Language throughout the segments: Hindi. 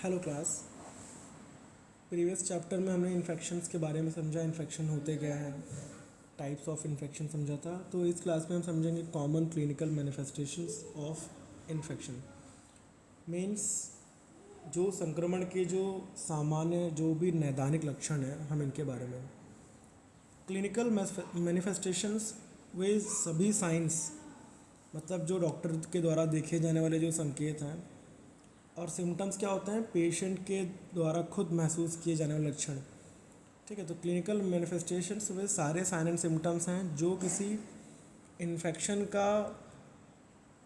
Hello class. प्रीवियस चैप्टर में हमने इन्फेक्शंस के बारे में समझा, इन्फेक्शन होते क्या हैं, टाइप्स ऑफ इन्फेक्शन समझा था। तो इस क्लास में हम समझेंगे common clinical manifestations of infection. Means जो संक्रमण के जो सामान्य जो भी नैदानिक लक्षण हैं, हम इनके बारे में। क्लिनिकल मैनिफेस्टेशंस वे सभी साइंस, मतलब जो डॉक्टर के द्वारा देखे जाने वाले जो संकेत हैं, और सिम्टम्स क्या होते हैं, पेशेंट के द्वारा खुद महसूस किए जाने वाले लक्षण। ठीक है, तो क्लिनिकल मैनिफेस्टेशंस वे सारे साइन एंड सिम्टम्स हैं जो किसी इन्फेक्शन का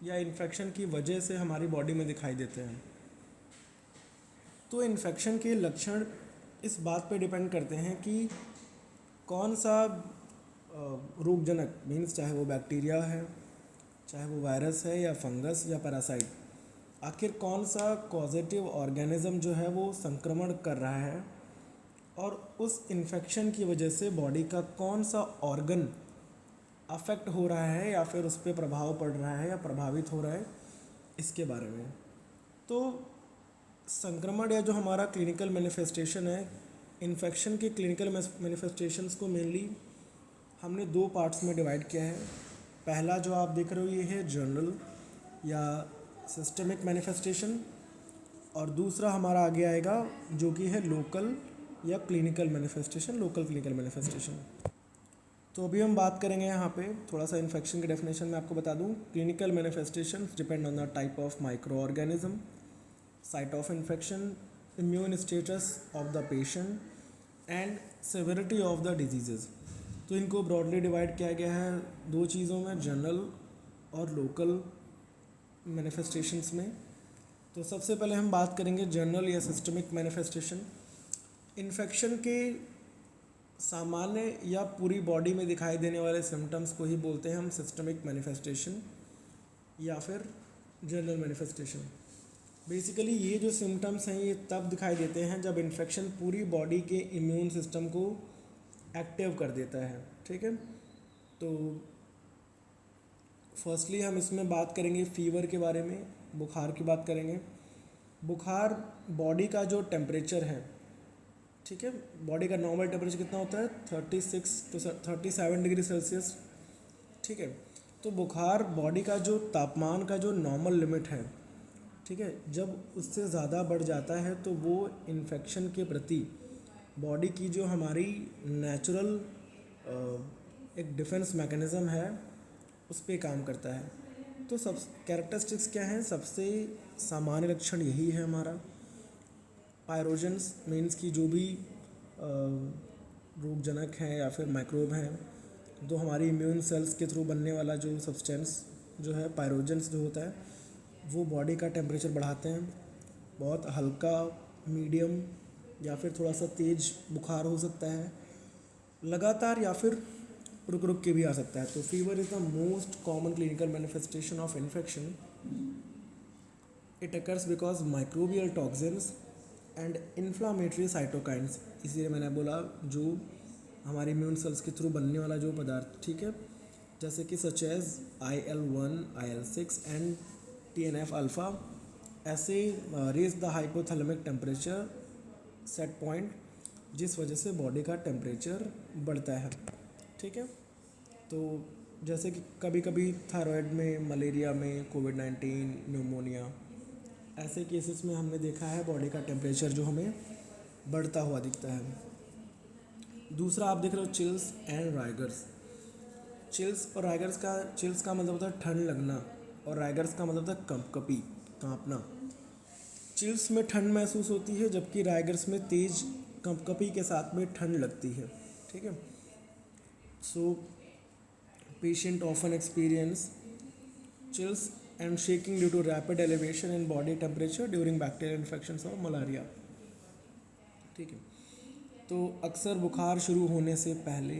या इन्फेक्शन की वजह से हमारी बॉडी में दिखाई देते हैं। तो इन्फेक्शन के लक्षण इस बात पे डिपेंड करते हैं कि कौन सा रोगजनक, मीन्स चाहे वो बैक्टीरिया है, चाहे वो वायरस है या फंगस या पैरासाइट, आखिर कौन सा कॉजेटिव ऑर्गेनिज्म जो है वो संक्रमण कर रहा है, और उस इन्फेक्शन की वजह से बॉडी का कौन सा ऑर्गन अफेक्ट हो रहा है या फिर उस पर प्रभाव पड़ रहा है या प्रभावित हो रहा है, इसके बारे में। तो संक्रमण या जो हमारा क्लिनिकल मैनिफेस्टेशन है, इन्फेक्शन के क्लिनिकल मैनिफेस्टेशंस को मेनली हमने दो पार्ट्स में डिवाइड किया है। पहला जो आप देख रहे हो ये है जनरल या सिस्टमिक मैनिफेस्टेशन, और दूसरा हमारा आगे आएगा जो कि है लोकल या clinical manifestation, local clinical manifestation. तो अभी हम बात करेंगे यहाँ पे थोड़ा सा इन्फेक्शन के डेफिनेशन में आपको बता दूँ। Clinical manifestation depend on the type of micro organism, site of infection, immune status of the patient and severity of the diseases. तो इनको ब्रॉडली डिवाइड किया गया है दो चीज़ों में, जनरल और लोकल मैनिफेस्टेशंस में। तो सबसे पहले हम बात करेंगे जनरल या सिस्टमिक मैनिफेस्टेशन। इन्फेक्शन के सामान्य या पूरी बॉडी में दिखाई देने वाले सिम्टम्स को ही बोलते हैं हम सिस्टमिक मैनिफेस्टेशन या फिर जनरल मैनिफेस्टेशन। बेसिकली ये जो सिम्टम्स हैं ये तब दिखाई देते हैं जब इन्फेक्शन पूरी बॉडी के इम्यून सिस्टम को एक्टिव कर देता है। ठीक है, तो फर्स्टली हम इसमें बात करेंगे फीवर के बारे में, बुखार की बात करेंगे। बुखार बॉडी का जो टेम्परेचर है, ठीक है, बॉडी का नॉर्मल टेम्परेचर कितना होता है 36 to 37 डिग्री सेल्सियस। ठीक है, तो बुखार बॉडी का जो तापमान का जो नॉर्मल लिमिट है, ठीक है, जब उससे ज़्यादा बढ़ जाता है तो वो इन्फेक्शन के प्रति बॉडी की जो हमारी नेचुरल एक डिफेंस मैकेनिज़्म है उस पर काम करता है। तो सब कैरेक्टरिस्टिक्स क्या हैं, सबसे सामान्य लक्षण यही है हमारा। पायरोजेंस मीन्स की जो भी रोगजनक हैं या फिर माइक्रोब हैं, जो हमारी इम्यून सेल्स के थ्रू बनने वाला जो सब्सटेंस जो है पायरोजेंस जो होता है, वो बॉडी का टेम्परेचर बढ़ाते हैं। बहुत हल्का, मीडियम या फिर थोड़ा सा तेज बुखार हो सकता है, लगातार या फिर रुक रुक के भी आ सकता है। तो fever is the most common clinical manifestation of infection. It occurs because microbial toxins and inflammatory cytokines, इसीलिए मैंने बोला जो हमारे इम्यून सेल्स के थ्रू बनने वाला जो पदार्थ, ठीक है, जैसे कि such as IL-1, IL-6 and TNF alpha, ऐसे raise the hypothalamic temperature set point, जिस वजह से बॉडी का टेम्परेचर बढ़ता है। ठीक है, तो जैसे कि कभी कभी थायराइड में, मलेरिया में, कोविड-19, न्यूमोनिया, ऐसे केसेस में हमने देखा है बॉडी का टेम्परेचर जो हमें बढ़ता हुआ दिखता है। दूसरा आप देख रहे हो चिल्स एंड राइगर्स। चिल्स और राइगर्स का, चिल्स का मतलब होता है ठंड लगना, और राइगर्स का मतलब होता है कंपकपी, कांपना। चिल्स में ठंड महसूस होती है जबकि राइगर्स में तेज कंपकपी के साथ में ठंड लगती है। ठीक है, so patient often experience chills and shaking due to rapid elevation in body temperature during bacterial infections or malaria। ठीक है, तो अक्सर बुखार शुरू होने से पहले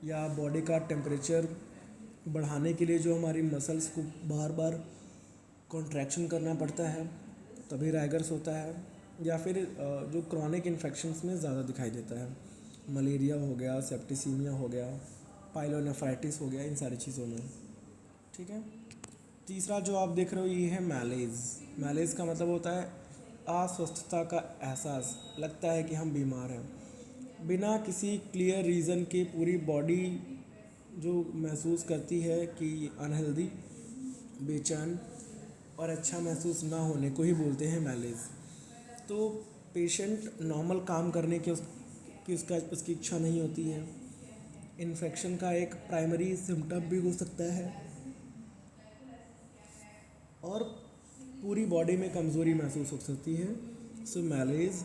या बॉडी का टेम्परेचर बढ़ाने के लिए जो हमारी मसल्स को बार बार कॉन्ट्रैक्शन करना पड़ता है, तभी राइगर्स होता है। या फिर जो क्रॉनिक इन्फेक्शंस में ज़्यादा दिखाई देता है, मलेरिया हो गया, सेप्टिसीमिया हो गया, पाइलोनेफ्राइटिस हो गया, इन सारी चीज़ों में। ठीक है, तीसरा जो आप देख रहे हो ये है मैलेज। मैलेज का मतलब होता है अस्वस्थता का एहसास, लगता है कि हम बीमार हैं। बिना किसी क्लियर रीज़न के पूरी बॉडी जो महसूस करती है कि अनहेल्दी, बेचैन और अच्छा महसूस ना होने को ही बोलते हैं मैलेज। तो पेशेंट नॉर्मल काम करने की उसकी इच्छा नहीं होती है। इन्फेक्शन का एक प्राइमरी सिम्टम भी हो सकता है, और पूरी बॉडी में कमज़ोरी महसूस हो सकती है। So malaise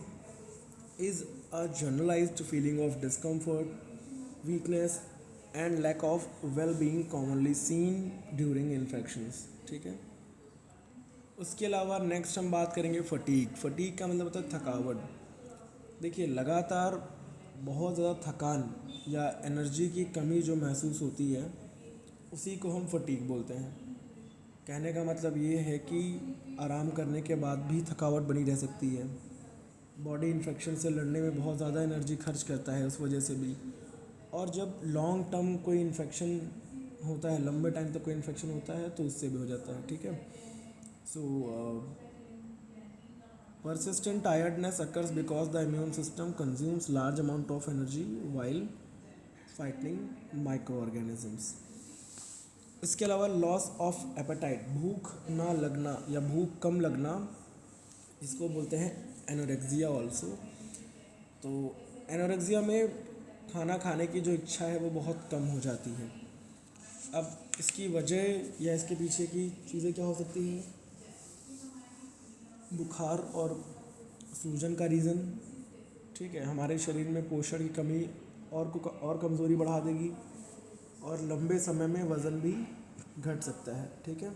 is a generalised feeling of discomfort, weakness and lack of well being commonly seen during infections. ठीक है। उसके अलावा नेक्स्ट हम बात करेंगे फटीग। फटीग का मतलब होता है थकावट। देखिए, लगातार बहुत ज़्यादा थकान या एनर्जी की कमी जो महसूस होती है, उसी को हम फटीग बोलते हैं। कहने का मतलब ये है कि आराम करने के बाद भी थकावट बनी रह सकती है। बॉडी इन्फेक्शन से लड़ने में बहुत ज़्यादा एनर्जी खर्च करता है उस वजह से भी। और जब लॉन्ग टर्म कोई इन्फेक्शन होता है, लंबे टाइम तक कोई इन्फेक्शन होता है, तो उससे भी हो जाता है। ठीक है। सो persistent tiredness occurs because the immune system consumes large amount of energy while fighting microorganisms. इसके अलावा लॉस ऑफ एपेटाइट, भूख ना लगना या भूख कम लगना, इसको बोलते हैं एनोरेक्सिया ऑल्सो। तो एनोरेक्सिया में खाना खाने की जो इच्छा है वो बहुत कम हो जाती है। अब इसकी वजह या इसके पीछे की चीज़ें क्या हो सकती हैं? बुखार और सूजन का रीज़न। ठीक है। हमारे शरीर में पोषण की कमी और कमज़ोरी बढ़ा देगी, और लंबे समय में वज़न भी घट सकता है। ठीक है।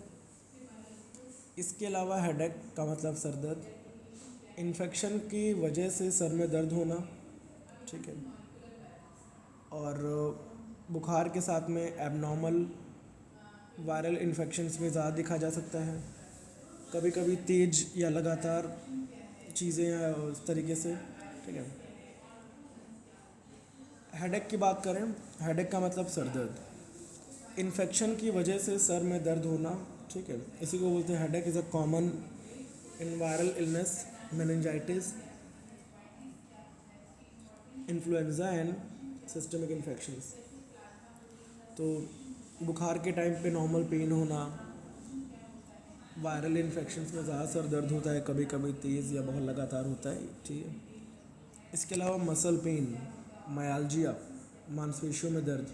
इसके अलावा हेडेक का मतलब सर दर्द, इन्फेक्शन की वजह से सर में दर्द होना। ठीक है। और बुखार के साथ में एबनॉर्मल वायरल इन्फेक्शंस में ज़्यादा दिखा जा सकता है। कभी कभी तेज या लगातार चीज़ें या उस तरीके से। ठीक है। हेडेक की बात करें, हेडेक का मतलब सर दर्द, इन्फेक्शन की वजह से सर में दर्द होना। ठीक है। इसी को बोलते हैं headache is a common in viral illness, meningitis, influenza and systemic infections. तो बुखार के टाइम पे नॉर्मल पेन होना, वायरल इन्फेक्शंस में ज़्यादा सर दर्द होता है, कभी कभी तेज़ या बहुत लगातार होता है। ठीक है। इसके अलावा मसल पेन, मायालजिया, मांसपेशियों में दर्द।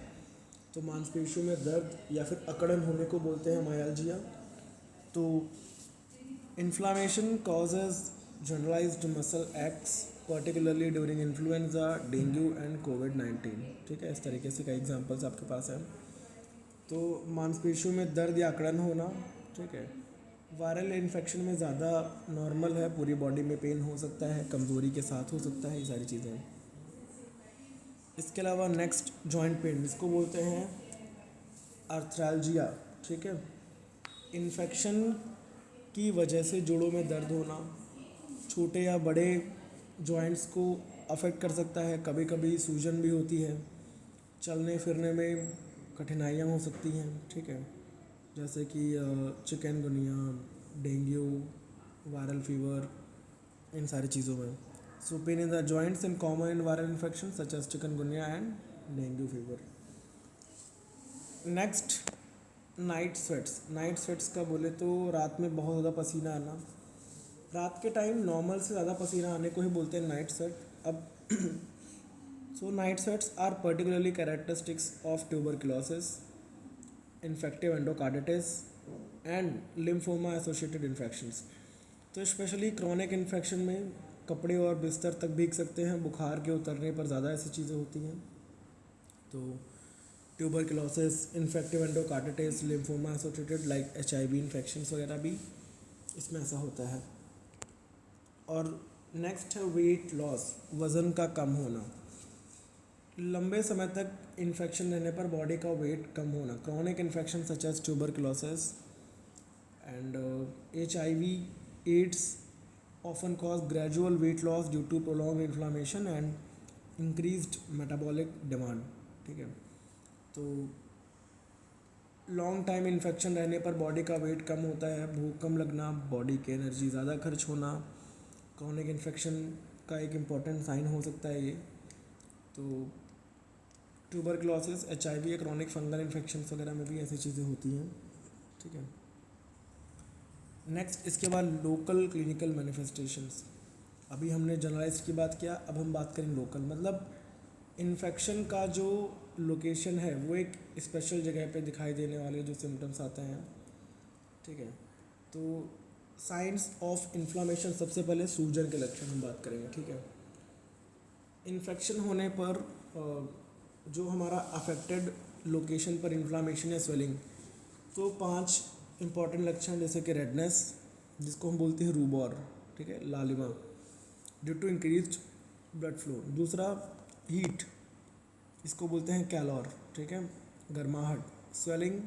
तो मांसपेशियों में दर्द या फिर अकड़न होने को बोलते हैं मायालजिया। तो inflammation causes generalised muscle ache particularly during influenza, dengue and कोविड-19। ठीक है। इस तरीके से कई एग्जांपल्स आपके पास हैं। तो मांसपेशियों में दर्द या अकड़न होना। ठीक है। वायरल इन्फेक्शन में ज़्यादा नॉर्मल है, पूरी बॉडी में पेन हो सकता है, कमज़ोरी के साथ हो सकता है, ये सारी चीज़ें। इसके अलावा नेक्स्ट जॉइंट पेन, इसको बोलते हैं आर्थ्राल्जिया। ठीक है। इन्फेक्शन की वजह से जोड़ों में दर्द होना, छोटे या बड़े जॉइंट्स को अफेक्ट कर सकता है। कभी कभी सूजन भी होती है, चलने फिरने में कठिनाइयाँ हो सकती हैं। ठीक है। जैसे कि चिकनगुनिया, डेंगू, वायरल फीवर, इन सारी चीज़ों में। So pain in the joints in common in viral infection such as chikungunya and dengue fever. Next, night sweats. Night sweats का बोले तो रात में बहुत ज़्यादा पसीना आना। रात के टाइम नॉर्मल से ज़्यादा पसीना आने को ही बोलते हैं नाइट स्वेट। अब so night sweats are particularly characteristics of tuberculosis, infective endocarditis and lymphoma associated infections. तो स्पेशली क्रॉनिक इन्फेक्शन में कपड़े और बिस्तर तक भीग सकते हैं। बुखार के उतरने पर ज़्यादा ऐसी चीज़ें होती हैं। तो tuberculosis, infective endocarditis, lymphoma associated like HIV infections वगैरह भी इसमें ऐसा होता है। और नेक्स्ट है वेट लॉस, वज़न का कम होना। लंबे समय तक इन्फेक्शन रहने पर बॉडी का वेट कम होना। Chronic infection such as tuberculosis and HIV, AIDS often cause gradual weight loss due to prolonged inflammation and increased metabolic demand। ठीक है। तो लॉन्ग टाइम इन्फेक्शन रहने पर बॉडी का वेट कम होता है, भूख कम लगना, बॉडी की एनर्जी ज़्यादा खर्च होना, क्रॉनिक इन्फेक्शन का एक इम्पॉर्टेंट साइन हो सकता है ये। तो ट्यूबरक्लोसिस, HIV या क्रॉनिक फंगल इन्फेक्शन वगैरह में भी ऐसी चीज़ें होती हैं, ठीक है। नेक्स्ट इसके बाद लोकल क्लिनिकल मैनिफेस्टेशंस। अभी हमने जनरलाइज्ड की बात किया, अब हम बात करें लोकल, मतलब इन्फेक्शन का जो लोकेशन है वो एक स्पेशल जगह पे दिखाई देने वाले जो सिम्टम्स आते हैं, ठीक है। तो साइंस ऑफ इन्फ्लामेशन, सबसे पहले सूजन के लक्षण हम बात करेंगे, ठीक है। इन्फेक्शन होने पर जो हमारा अफेक्टेड लोकेशन पर इन्फ्लामेशन या स्वेलिंग, तो 5 इंपॉर्टेंट लक्षण, जैसे कि रेडनेस, जिसको हम बोलते हैं रूबॉर, ठीक है, लालिमा, due to increase blood flow. दूसरा हीट, इसको बोलते हैं कैलोर, ठीक है, गर्माहट। स्वेलिंग,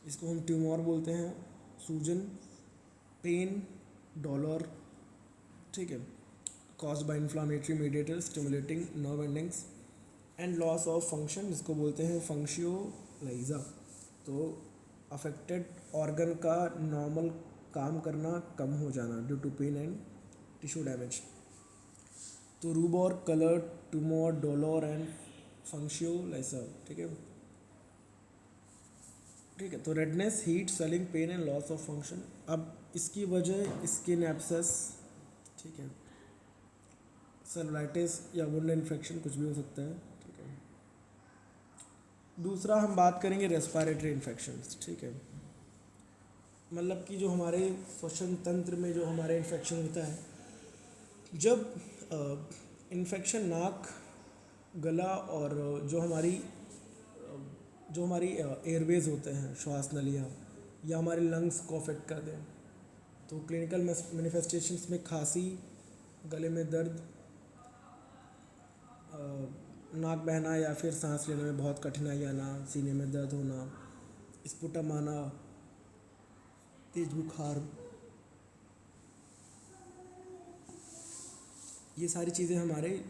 इसको हम ट्यूमर बोलते हैं। सूजन, पेन, डॉलर, ठीक है, caused by inflammatory mediator stimulating nerve endings. And loss of function, जिसको बोलते हैं फंक्शियोलाइजा, तो अफेक्टेड ऑर्गन का नॉर्मल काम करना कम हो जाना due to pain and tissue damage. तो rubor, calor, tumor, dolor and functio laesa, ठीक है, ठीक है। तो redness, heat, swelling, pain and loss of function. अब इसकी वजह स्किन एब्सेस, ठीक है, सेलुलाइटिस या वुंड इन्फेक्शन, कुछ भी हो सकता है, ठीक है। दूसरा हम बात करेंगे रेस्पिरेटरी इन्फेक्शंस, ठीक है, मतलब कि जो हमारे श्वसन तंत्र में जो हमारे इन्फेक्शन होता है, जब इन्फेक्शन नाक, गला और जो हमारी एयरवेज होते हैं, श्वास नलियाँ, या हमारे लंग्स को अफेक्ट कर दें, तो क्लिनिकल मैनिफेस्टेशंस में खांसी, गले में दर्द, नाक बहना या फिर सांस लेने में बहुत कठिनाई आना, सीने में दर्द होना, स्पुटम आना, तेज बुखार, ये सारी चीज़ें हमारे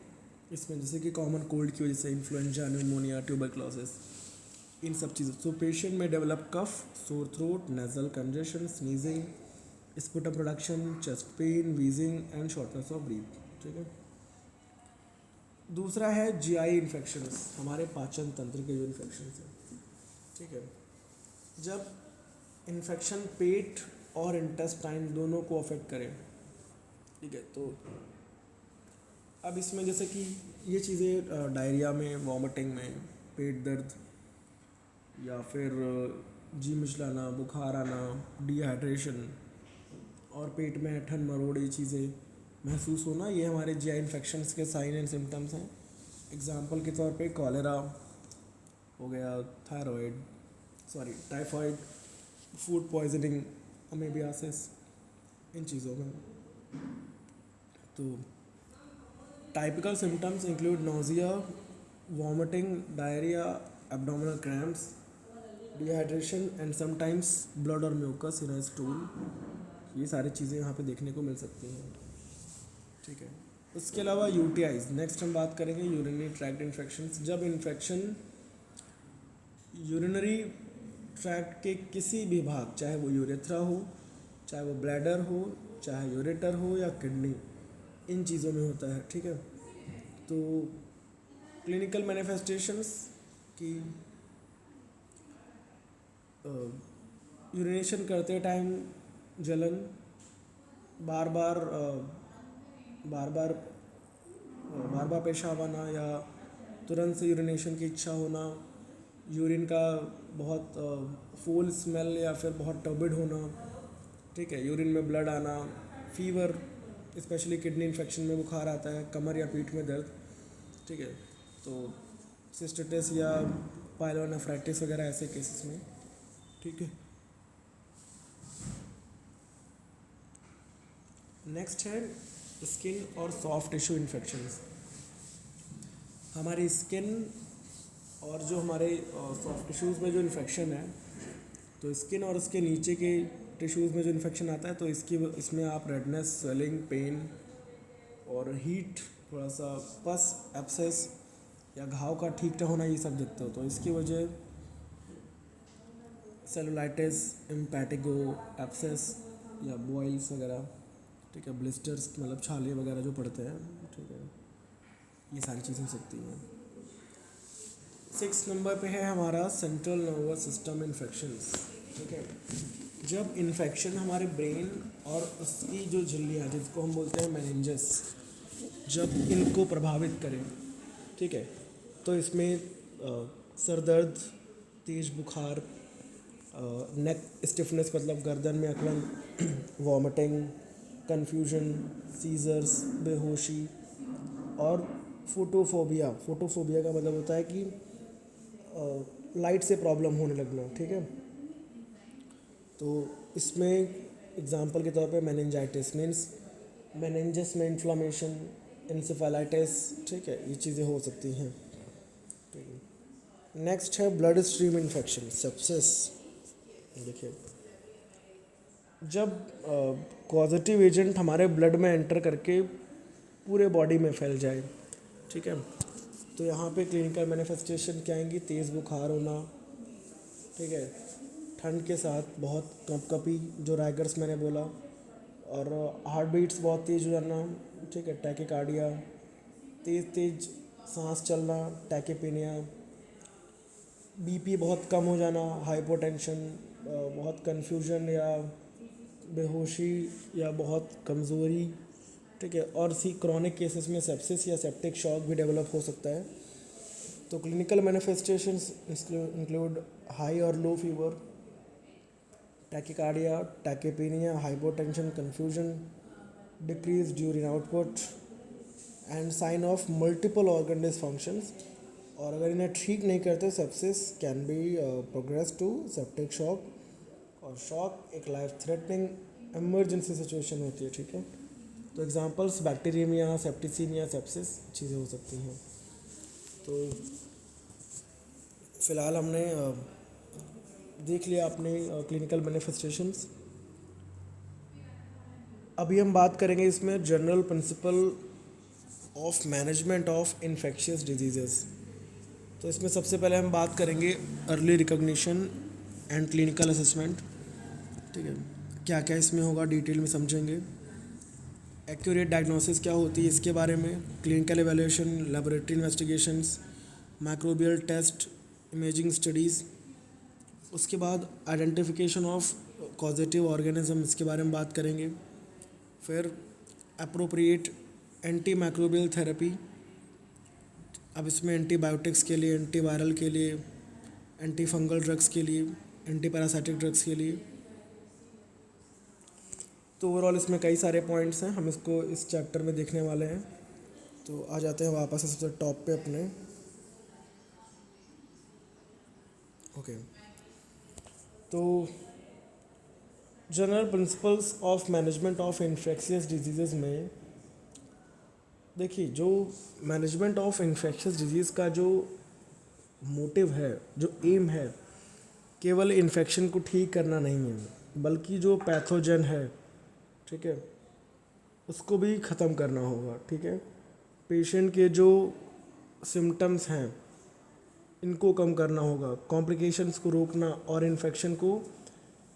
इसमें, जैसे कि कॉमन कोल्ड की वजह से, इन्फ्लुएंजा, न्यूमोनिया, ट्यूबरक्लोसिस, इन सब चीज़ों। सो पेशेंट में develop cough, sore throat, nasal congestion, sneezing, sputum production, chest pain, wheezing and shortness of breath, ठीक है। दूसरा है GI इन्फेक्शंस, हमारे पाचन तंत्र के जो इन्फेक्शंस हैं, ठीक है। जब इन्फेक्शन पेट और इंटेस्टाइन दोनों को अफेक्ट करे, ठीक है, तो अब इसमें जैसे कि ये चीज़ें डायरिया में, वॉमिटिंग में, पेट दर्द, या फिर जी मिचलाना, बुखार आना, डिहाइड्रेशन और पेट में ऐंठन, मरोड़, ये चीज़ें महसूस होना, ये हमारे GI इन्फेक्शंस के साइन एंड सिम्टम्स हैं। एग्जाम्पल के तौर पे कॉलेरा हो गया, टाइफाइड, फूड पॉइजनिंग, अमेबियासिस, इन चीज़ों में। तो typical symptoms include nausea, vomiting, diarrhoea, abdominal cramps, dehydration and sometimes blood और म्यूकस इन अ स्टूल। ये सारी चीज़ें यहाँ पे देखने को मिल सकती हैं, ठीक है। उसके अलावा UTIs, नेक्स्ट हम बात करेंगे यूरिनरी ट्रैक्ट इन्फेक्शंस। जब इन्फेक्शन यूरिनरी ट्रैक्ट के किसी भी भाग, चाहे वो यूरेथ्रा हो, चाहे वो ब्लैडर हो, चाहे यूरेटर हो या किडनी, इन चीज़ों में होता है, ठीक है। तो क्लिनिकल मैनिफेस्टेशंस की यूरिनेशन करते टाइम जलन, बार बार बार बार बार बार पेशाब आना या तुरंत से यूरिनेशन की इच्छा होना, यूरिन का बहुत फूल स्मेल या फिर बहुत टर्बिड होना, ठीक है, यूरिन में ब्लड आना, फीवर, स्पेशली किडनी इन्फेक्शन में बुखार आता है, कमर या पीठ में दर्द, ठीक है। तो सिस्टिटिस या पायलोनेफ्राइटिस वगैरह ऐसे केसेस में, ठीक है। नेक्स्ट है स्किन और सॉफ्ट टिश्यू इन्फेक्शंस। हमारी स्किन और जो हमारे सॉफ्ट टिश्यूज़ में जो इन्फेक्शन है, तो स्किन और उसके नीचे के टिश्यूज़ में जो इन्फेक्शन आता है, तो इसमें आप रेडनेस, स्वेलिंग, पेन और हीट, थोड़ा सा पस, एब्सेस या घाव का ठीक ना होना, ये सब दिखते हो। तो इसकी वजह सेलुलाइटिस, इम्पैटिगो, एब्सेस या बॉइल्स वगैरह, ठीक है, ब्लिस्टर्स मतलब छाले वगैरह जो पड़ते हैं, ठीक है, ये सारी चीज़ें हो सकती हैं। 6 नंबर पे है हमारा सेंट्रल नर्वस सिस्टम इन्फेक्शंस। ठीक है, जब इन्फेक्शन हमारे ब्रेन और उसकी जो झिल्लियाँ जिसको हम बोलते हैं मेनिंजस, जब इनको प्रभावित करें, ठीक है, तो इसमें सर दर्द, तेज बुखार, नेक स्टिफनेस मतलब गर्दन में अकड़न, वॉमिटिंग, कन्फ्यूजन, सीजर्स, बेहोशी और फोटोफोबिया। फोटोफोबिया का मतलब होता है कि लाइट से प्रॉब्लम होने लगना। ठीक है, तो इसमें एग्जांपल के तौर पे मेनिंजाइटिस मीन्स मेनिंजस में इन्फ्लामेशन, इंसेफेलाइटिस, ठीक है, ये चीज़ें हो सकती हैं। ठीक है, नेक्स्ट है ब्लड स्ट्रीम इन्फेक्शन, सेप्सिस। देखिए, जब पॉजिटिव एजेंट हमारे ब्लड में एंटर करके पूरे बॉडी में फैल जाए, ठीक है, तो यहाँ पे क्लिनिकल मैनिफेस्टेशन क्या आएंगी? तेज़ बुखार होना, ठीक है, ठंड के साथ बहुत कँपकपी, जो रैगर्स मैंने बोला, और हार्ट बीट्स बहुत तेज़ हो जाना, ठीक है, टैकिकार्डिया, तेज़ तेज़ सांस चलना, टैकिपीनिया, बीपी बहुत कम हो जाना, हाइपोटेंशन, बहुत कन्फ्यूजन या बेहोशी या बहुत कमज़ोरी, ठीक है, और सी क्रॉनिक केसेस में सेप्सिस या सेप्टिक शॉक भी डेवलप हो सकता है। तो क्लिनिकल मैनिफेस्टेशंस इंक्लूड हाई और low fever, tachycardia, tachypnoea, hypotension, confusion, decrease urine output and sign of multiple organ dysfunctions. और अगर इन्हें ठीक नहीं करते, sepsis can be progress to septic shock, और शॉक एक लाइफ थ्रेटनिंग इमरजेंसी सिचुएशन होती है। ठीक है, तो एग्जांपल्स बैक्टीरियमिया, सेप्टिसीमिया, सेप्सिस चीज़ें हो सकती हैं। तो फ़िलहाल हमने देख लिया अपने क्लिनिकल मैनिफेस्टेशंस। अभी हम बात करेंगे इसमें general principle of management of infectious diseases. तो इसमें सबसे पहले हम बात करेंगे early recognition and clinical assessment. ठीक है, क्या क्या इसमें होगा डिटेल में समझेंगे। एक्यूरेट डायग्नोसिस क्या होती है इसके बारे में, clinical evaluation, laboratory investigations, microbial test, imaging studies. उसके बाद आइडेंटिफिकेशन ऑफ कॉजेटिव ऑर्गेनिज्म, इसके बारे में बात करेंगे। फिर अप्रोप्रिएट एंटी माइक्रोबियल थेरेपी, अब इसमें एंटीबायोटिक्स के लिए, एंटीवायरल के लिए, एंटी फंगल ड्रग्स के लिए, एंटी पैरासाइटिक ड्रग्स के लिए। तो ओवरऑल इसमें कई सारे पॉइंट्स हैं, हम इसको इस चैप्टर में देखने वाले हैं। तो आ जाते हैं वापस सबसे टॉप पे अपने। ओके, तो general principles of management of infectious disease में देखिए, जो मैनेजमेंट ऑफ इन्फेक्शियस डिजीज़ का जो मोटिव है, जो एम है, केवल इन्फेक्शन को ठीक करना नहीं है, बल्कि जो पैथोजन है, ठीक है, उसको भी ख़त्म करना होगा। ठीक है, पेशेंट के जो सिम्टम्स हैं इनको कम करना होगा, कॉम्प्लिकेशंस को रोकना और इन्फेक्शन को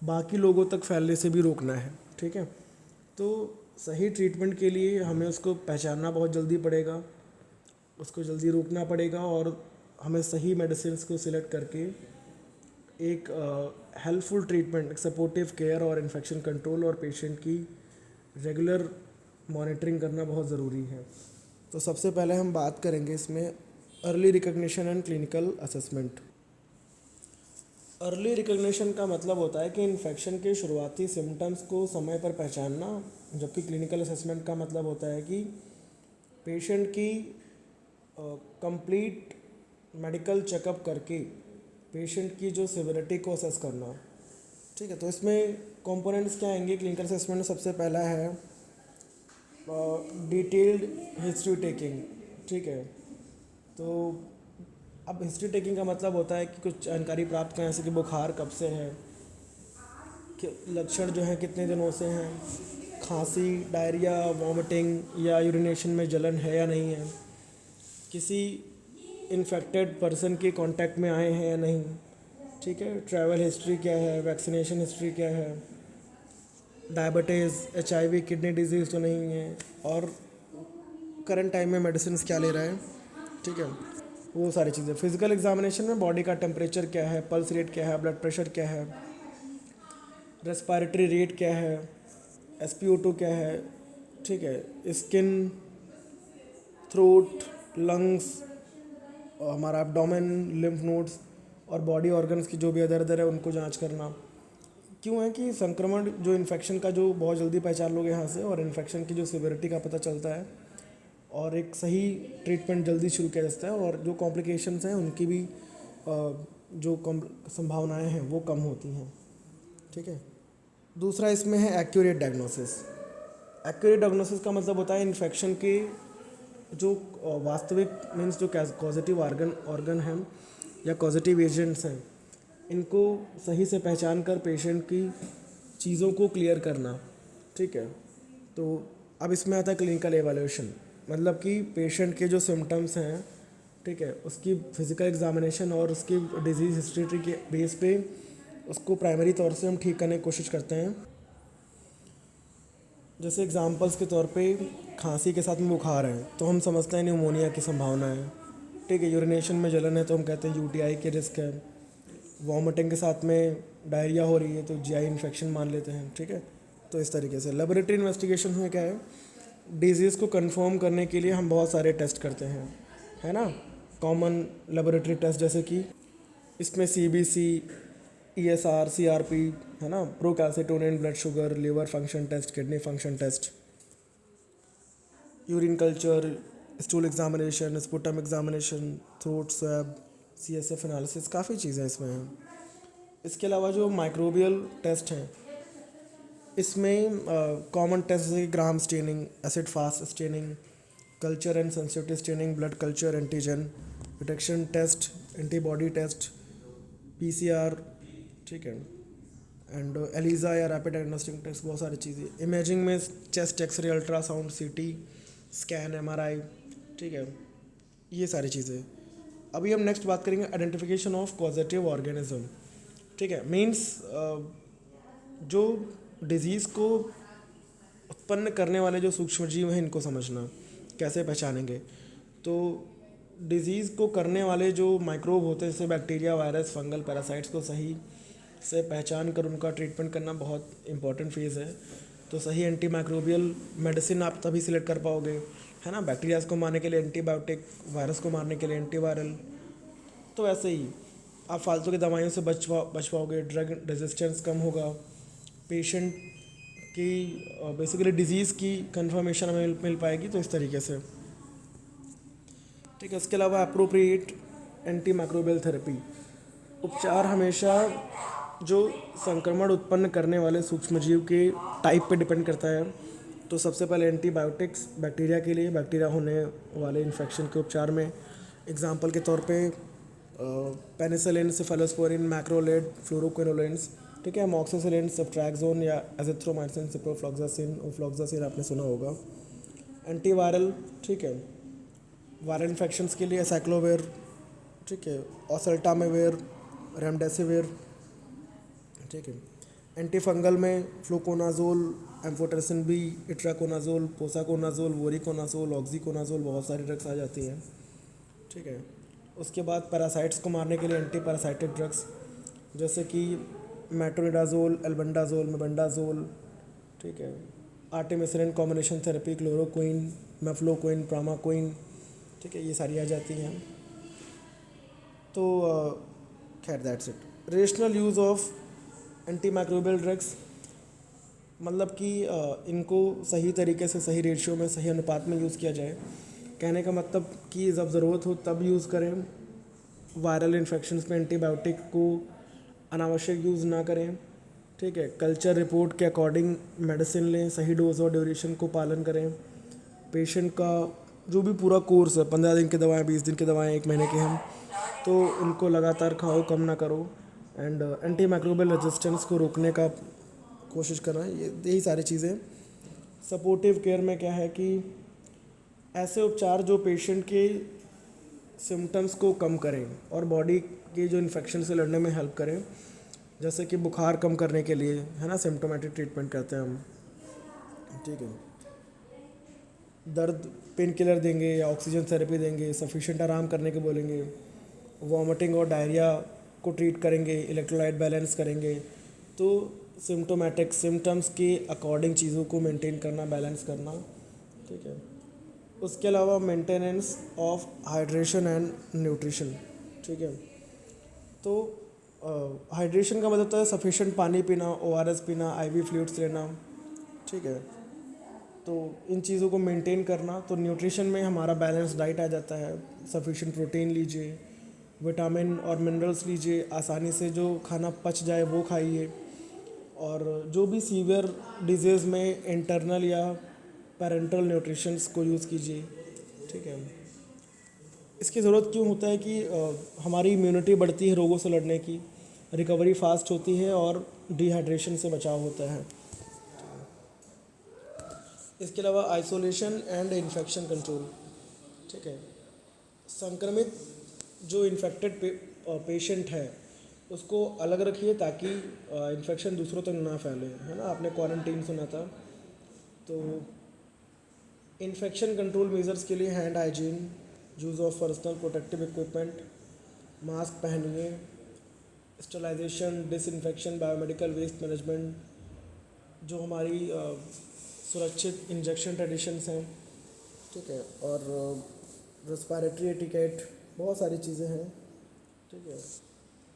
बाकी लोगों तक फैलने से भी रोकना है। ठीक है, तो सही ट्रीटमेंट के लिए हमें उसको पहचानना बहुत जल्दी पड़ेगा, उसको जल्दी रोकना पड़ेगा, और हमें सही मेडिसिन को सिलेक्ट करके एक हेल्पफुल ट्रीटमेंट, एक सपोर्टिव केयर और इन्फेक्शन कंट्रोल और पेशेंट की रेगुलर मॉनिटरिंग करना बहुत ज़रूरी है। तो सबसे पहले हम बात करेंगे इसमें early recognition and clinical assessment. Early recognition का मतलब होता है कि इन्फेक्शन के शुरुआती सिम्टम्स को समय पर पहचानना, जबकि क्लिनिकल असेसमेंट का मतलब होता है कि पेशेंट की कंप्लीट मेडिकल चेकअप करके पेशेंट की जो सिविरिटी को असेस करना। ठीक है, तो इसमें कंपोनेंट्स क्या आएंगे क्लिनिकल असेसमेंट में? सबसे पहला है डिटेल्ड हिस्ट्री टेकिंग। ठीक है, तो अब हिस्ट्री टेकिंग का मतलब होता है कि कुछ जानकारी प्राप्त करें, जैसे कि बुखार कब से है, कि लक्षण जो हैं कितने दिनों से हैं, खांसी, डायरिया, वॉमिटिंग या यूरिनेशन में जलन है या नहीं है, किसी इन्फेक्टेड पर्सन के कांटेक्ट में आए हैं या नहीं, ठीक है, ट्रैवल हिस्ट्री क्या है, वैक्सीनेशन हिस्ट्री क्या है, डायबिटीज़, HIV, किडनी डिजीज़ तो नहीं है, और करंट टाइम में मेडिसिन क्या ले रहा है, ठीक है, वो सारी चीज़ें। फिजिकल एग्जामिनेशन में बॉडी का टेम्परेचर क्या है, पल्स रेट क्या है, ब्लड प्रेशर क्या है, रेस्पिरेटरी रेट क्या है, SpO2 क्या है, ठीक है, स्किन, थ्रोट, लंग्स, हमारा एब्डोमेन, लिम्फ नोड्स और बॉडी ऑर्गन्स की जो भी अदर है उनको जांच करना। क्यों है कि संक्रमण जो इन्फेक्शन का जो बहुत जल्दी पहचान लोगे यहाँ से, और इन्फेक्शन की जो सिविरिटी का पता चलता है, और एक सही ट्रीटमेंट जल्दी शुरू किया जाता है, और जो कॉम्प्लिकेशंस हैं उनकी भी जो संभावनाएं हैं वो कम होती हैं, ठीक है। दूसरा इसमें है एक्यूरेट डायग्नोसिस। एक्यूरेट डायग्नोसिस का मतलब होता है इन्फेक्शन के जो वास्तविक मीन्स जो कॉजेटिव ऑर्गन हैं या कॉजेटिव एजेंट्स हैं, इनको सही से पहचान कर पेशेंट की चीज़ों को क्लियर करना, ठीक है। तो अब इसमें आता है क्लिनिकल एवेल्यूशन, मतलब कि पेशेंट के जो सिम्टम्स हैं, ठीक है, उसकी फिजिकल एग्जामिनेशन और उसकी डिजीज़ हिस्ट्री के बेस पे उसको प्राइमरी तौर से हम ठीक करने की कोशिश करते हैं। जैसे एग्जांपल्स के तौर पे खांसी के साथ में बुखार है तो हम समझते हैं न्यूमोनिया की संभावना है, ठीक है। यूरिनेशन में जलन है तो हम कहते हैं UTI के रिस्क है। वॉमिटिंग के साथ में डायरिया हो रही है तो GI इन्फेक्शन मान लेते हैं, ठीक है। तो इस तरीके से लेबोरेटरी इन्वेस्टिगेशन में क्या है, डिजीज़ को कंफर्म करने के लिए हम बहुत सारे टेस्ट करते हैं, है ना, कॉमन लेबोरेटरी टेस्ट, जैसे कि इसमें CBC, ESR, CRP, है ना, procalcitonin, blood sugar, liver function test, kidney function test, urine culture, stool examination, sputum examination, throat swab, CSF analysis, काफ़ी चीज़ें इसमें हैं। इसके अलावा जो माइक्रोबियल टेस्ट हैं, इसमें कॉमन टेस्ट जैसे Gram staining, acid fast staining, culture and sensitivity staining, blood culture, antigen detection test, antibody test, PCR, ठीक है, एंड एलिजा या रैपिड डायग्नोस्टिक टेस्ट, बहुत सारी चीज़ें। इमेजिंग में chest X-ray, ultrasound, CT scan, MRI, ठीक है, ये सारी चीज़ें। अभी हम नेक्स्ट बात करेंगे आइडेंटिफिकेशन ऑफ पॉजिटिव ऑर्गेनिज्म, ठीक है, मीन्स जो डिजीज़ को उत्पन्न करने वाले जो सूक्ष्मजीव हैं इनको समझना, कैसे पहचानेंगे। तो डिज़ीज़ को करने वाले जो माइक्रोब होते हैं जैसे बैक्टीरिया, वायरस, फंगल, पैरासाइट्स को सही से पहचान कर उनका ट्रीटमेंट करना बहुत इंपॉर्टेंट फेज़ है। तो सही एंटी माइक्रोबियल मेडिसिन आप तभी सिलेक्ट कर पाओगे, है ना, बैक्टीरियाज को मारने के लिए एंटीबायोटिक, वायरस को मारने के लिए एंटीवायरल। तो ऐसे ही आप फालतू की दवाइयों से बच पाओगे, ड्रग रेजिस्टेंस कम होगा, पेशेंट की बेसिकली डिजीज़ की कंफर्मेशन हमें मिल पाएगी। तो इस तरीके से, ठीक है। इसके अलावा अप्रोप्रिएट एंटी माइक्रोबियल थेरेपी, उपचार हमेशा जो संक्रमण उत्पन्न करने वाले सूक्ष्मजीव के टाइप पे डिपेंड करता है। तो सबसे पहले एंटीबायोटिक्स बैक्टीरिया के लिए, बैक्टीरिया होने वाले इन्फेक्शन के उपचार में एग्जांपल के तौर पे पेनिसिलिन, सेफेलोस्पोरिन, मैक्रोलेड, फ्लोरोक्विनोलेंस, ठीक है, अमोक्सिसिलिन, सेफ्ट्रैक्सोन या एजिथ्रोमाइसिन, सिप्रोफ्लॉक्सासिन, ओफ्लॉक्सासिन आपने सुना होगा। एंटीवायरल, ठीक है, वायरल इन्फेक्शंस के लिए साइक्लोवेर, ठीक है, ओसेल्टामेविर, रेमडेसिविर, ठीक है। एंटी फंगल में fluconazole, amphotericin B, itraconazole, posaconazole, voriconazole, oxiconazole, बहुत सारी ड्रग्स आ जाती हैं, ठीक है। उसके बाद पैरासाइट्स को मारने के लिए एंटी पैरासाइटिक ड्रग्स जैसे कि मेट्रोनिडाजोल, एल्बेंडाजोल, मेबेंडाजोल, ठीक है, आर्टेमिसिलिन कॉम्बिनेशन थेरेपी, क्लोरोक्विन, मेफ्लोक्विन, प्रामाक्विन, ठीक है, ये सारी आ जाती हैं। तो खैर that's it. Rational use of anti microbial drugs, मतलब कि इनको सही तरीके से, सही रेशियो में, सही अनुपात में यूज़ किया जाए। कहने का मतलब कि जब ज़रूरत हो तब यूज़ करें। वायरल इन्फेक्शंस में एंटीबायोटिक को अनावश्यक यूज़ ना करें, ठीक है। कल्चर रिपोर्ट के अकॉर्डिंग मेडिसिन लें, सही डोज और ड्यूरेशन को पालन करें। पेशेंट का जो भी पूरा कोर्स है, 15 दिन की दवाएं, 20 दिन की दवाएं, 1 महीने की हम, तो उनको लगातार खाओ, कम ना करो। एंड एंटी माइक्रोबियल रेजिस्टेंस को रोकने का कोशिश करना, यही सारी चीज़ें। सपोर्टिव केयर में क्या है कि ऐसे उपचार जो पेशेंट के सिम्टम्स को कम करें और बॉडी के जो इन्फेक्शन से लड़ने में हेल्प करें। जैसे कि बुखार कम करने के लिए, है ना, सिम्टोमेटिक ट्रीटमेंट करते हैं हम, ठीक है। दर्द पेन किलर देंगे या ऑक्सीजन थेरेपी देंगे, सफिशिएंट आराम करने के बोलेंगे, वॉमिटिंग और डायरिया को ट्रीट करेंगे, इलेक्ट्रोलाइट बैलेंस करेंगे। तो सिम्टोमेटिक सिम्टम्स के अकॉर्डिंग चीज़ों को मेंटेन करना, बैलेंस करना, ठीक है। उसके अलावा maintenance of hydration and nutrition, ठीक है। तो हाइड्रेशन का मतलब होता है सफिशिएंट पानी पीना, ओआरएस पीना, आईवी फ्लूइड्स लेना, ठीक है। तो इन चीज़ों को मेंटेन करना। तो न्यूट्रिशन में हमारा बैलेंस डाइट आ जाता है, सफिशिएंट प्रोटीन लीजिए, विटामिन और मिनरल्स लीजिए, आसानी से जो खाना पच जाए वो खाइए, और जो भी सीवियर डिजीज़ में इंटरनल या पेरेंटल न्यूट्रिशंस को यूज़ कीजिए, ठीक है। इसकी ज़रूरत क्यों होता है कि हमारी इम्यूनिटी बढ़ती है रोगों से लड़ने की, रिकवरी फास्ट होती है और डिहाइड्रेशन से बचाव होता है। इसके अलावा आइसोलेशन एंड इन्फेक्शन कंट्रोल, ठीक है। संक्रमित जो इन्फेक्टेड पेशेंट है उसको अलग रखिए ताकि इन्फेक्शन दूसरों तक ना फैले, है ना। आपने क्वारंटीन सुना था। तो इन्फेक्शन कंट्रोल मेजर्स के लिए hand hygiene, use of personal protective equipment, mask पहनिए, sterilisation, disinfection, biomedical waste management, जो हमारी सुरक्षित इंजेक्शन ट्रेडिशंस हैं, ठीक है। और रेस्पिरेटरी एटिकेट, बहुत सारी चीज़ें हैं, ठीक है।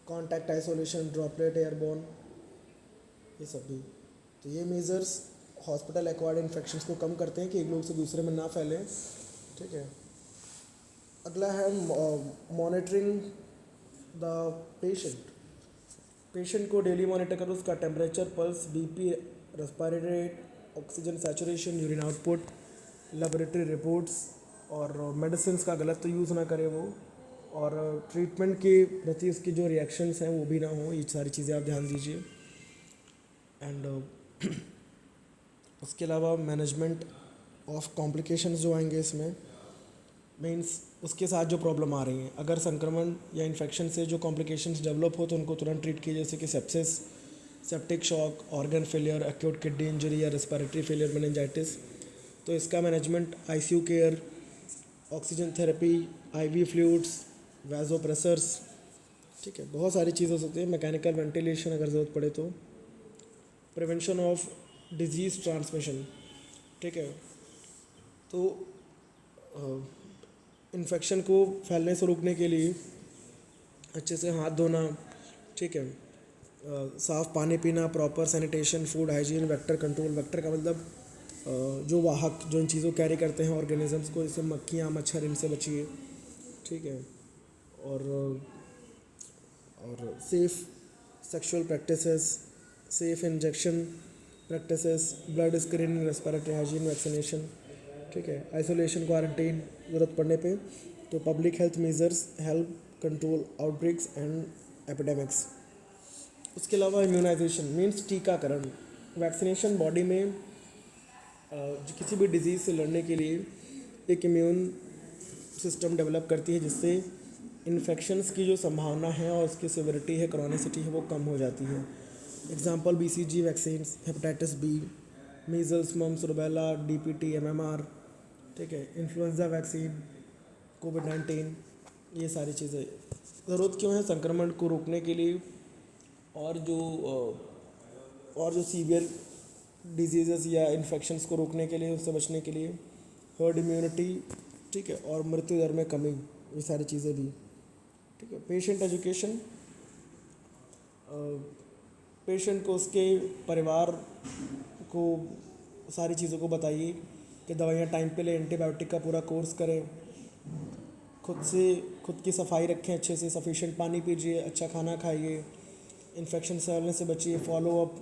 कॉन्टैक्ट आइसोलेशन, ड्रॉपलेट एयरबोर्न, ये सब भी। तो ये मेजर्स हॉस्पिटल एक्वायर्ड इन्फेक्शंस को कम करते हैं कि एक लोग से दूसरे में ना फैलें, ठीक है। अगला है मॉनिटरिंग द पेशेंट को डेली मॉनिटर करो, उसका temperature, pulse, BP, respiratory rate, oxygen saturation, urine output, laboratory reports, और मेडिसिन का गलत तो यूज़ ना करे वो, और ट्रीटमेंट के प्रति उसकी जो रिएक्शंस हैं वो भी ना हो। ये सारी चीज़ें आप ध्यान दीजिए। एंड उसके अलावा मैनेजमेंट ऑफ कॉम्प्लिकेशंस जो आएंगे इसमें, मीन्स उसके साथ जो प्रॉब्लम आ रही हैं, अगर संक्रमण या इन्फेक्शन से जो कॉम्प्लिकेशंस डेवलप हो तो उनको तुरंत ट्रीट कीजिए, जैसे कि sepsis, septic shock, organ failure, acute kidney injury या रेस्पिरेटरी फेलियर, मेनिंजाइटिस। तो इसका management ICU care, oxygen therapy, IV fluids, vasopressors, ठीक है। बहुत सारी चीज़ हो सकती है, मैकेनिकल वेंटिलेशन अगर ज़रूरत पड़े तो, प्रिवेंशन ऑफ डिजीज़ ट्रांसमिशन, ठीक है। तो इन्फेक्शन को फैलने से रोकने के लिए अच्छे से हाथ धोना, ठीक है, साफ़ पानी पीना, proper sanitation, food hygiene, vector control. Vector का मतलब जो वाहक जो इन चीज़ों कैरी करते हैं ऑर्गेनिजम्स को, जैसे मक्खियाँ, मच्छर, इनसे बचिए, ठीक है। और safe sexual practices, safe injection practices, blood screening, respiratory hygiene, vaccination, ठीक है। आइसोलेशन, क्वारंटीन ज़रूरत पड़ने पे, तो public health measures help control outbreaks and epidemics. उसके अलावा इम्यूनाइजेशन मीन्स टीकाकरण, वैक्सीनेशन बॉडी में किसी भी डिजीज़ से लड़ने के लिए एक इम्यून सिस्टम डेवलप करती है, जिससे इन्फेक्शंस की जो संभावना है और उसकी सिविरिटी है, क्रॉनिसिटी है, वो कम हो जाती है। Example BCG vaccine, hepatitis B, measles, mumps, rubella, DPT, MMR, ठीक है, इन्फ्लुएंजा वैक्सीन, कोविड-19, ये सारी चीज़ें। ज़रूरत क्यों है? संक्रमण को रोकने के लिए, और जो सीवियर डिजीज़ या इन्फेक्शंस को रोकने के लिए, उससे बचने के लिए, हर्ड इम्यूनिटी, ठीक है, और मृत्यु दर में कमी, ये सारी चीज़ें भी, ठीक है। पेशेंट एजुकेशन, पेशेंट को उसके परिवार को सारी चीज़ों को बताइए कि दवाइयाँ टाइम पे लें, एंटीबायोटिक का पूरा कोर्स करें, खुद की सफाई रखें अच्छे से, सफिशिएंट पानी पीजिए, अच्छा खाना खाइए, इन्फेक्शन फैलने से बचिए, फॉलो अप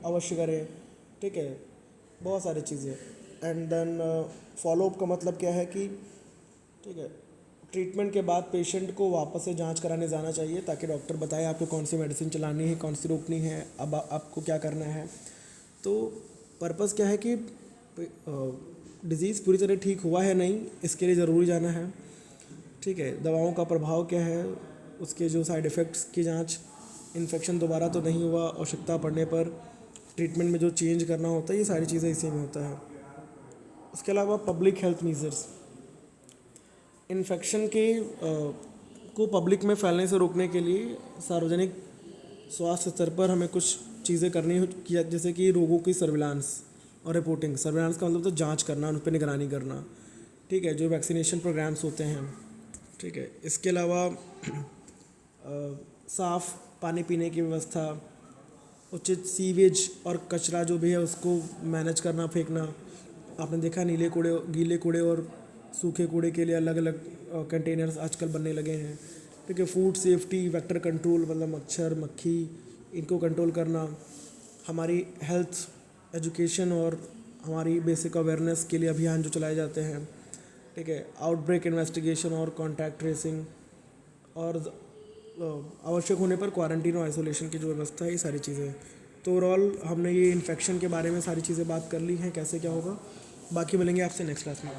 अवश्य करें, ठीक है। बहुत सारी चीज़ें। एंड देन फॉलो अप का मतलब क्या है कि, ठीक है, ट्रीटमेंट के बाद पेशेंट को वापस से जांच कराने जाना चाहिए ताकि डॉक्टर बताए आपको कौन सी मेडिसिन चलानी है, कौन सी रोकनी है, अब आपको क्या करना है। तो पर्पज़ क्या है कि डिज़ीज़ पूरी तरह ठीक हुआ है नहीं, इसके लिए ज़रूरी जाना है, ठीक है। दवाओं का प्रभाव क्या है, उसके जो साइड इफ़ेक्ट्स की जांच, इन्फेक्शन दोबारा तो नहीं हुआ, आवश्यकता पड़ने पर ट्रीटमेंट में जो चेंज करना होता है, ये सारी चीज़ें इसी में होता है। उसके अलावा पब्लिक हेल्थ मेजर्स, इन्फेक्शन के को पब्लिक में फैलने से रोकने के लिए सार्वजनिक स्वास्थ्य स्तर पर हमें कुछ चीज़ें करनी किया, जैसे कि रोगों की सर्विलांस और रिपोर्टिंग। सर्विलांस का मतलब तो जांच करना, उन पर निगरानी करना, ठीक है, जो वैक्सीनेशन प्रोग्राम्स होते हैं, ठीक है। इसके अलावा साफ़ पानी पीने की व्यवस्था, उचित सीवेज और कचरा जो भी है उसको मैनेज करना, फेंकना। आपने देखा नीले कूड़े, गीले कूड़े और सूखे कूड़े के लिए अलग अलग कंटेनर्स आजकल बनने लगे हैं, ठीक है। फूड सेफ्टी, वेक्टर कंट्रोल, मतलब मच्छर मक्खी इनको कंट्रोल करना। हमारी हेल्थ एजुकेशन और हमारी बेसिक अवेयरनेस के लिए अभियान जो चलाए जाते हैं, ठीक है। आउटब्रेक इन्वेस्टिगेशन और कॉन्टैक्ट ट्रेसिंग, और आवश्यक होने पर क्वारंटीन और आइसोलेशन की जो व्यवस्था है, ये सारी चीज़ें। तो ओवरऑल हमने ये इन्फेक्शन के बारे में सारी चीज़ें बात कर ली हैं, कैसे क्या होगा। बाकी मिलेंगे आपसे नेक्स्ट क्लास में।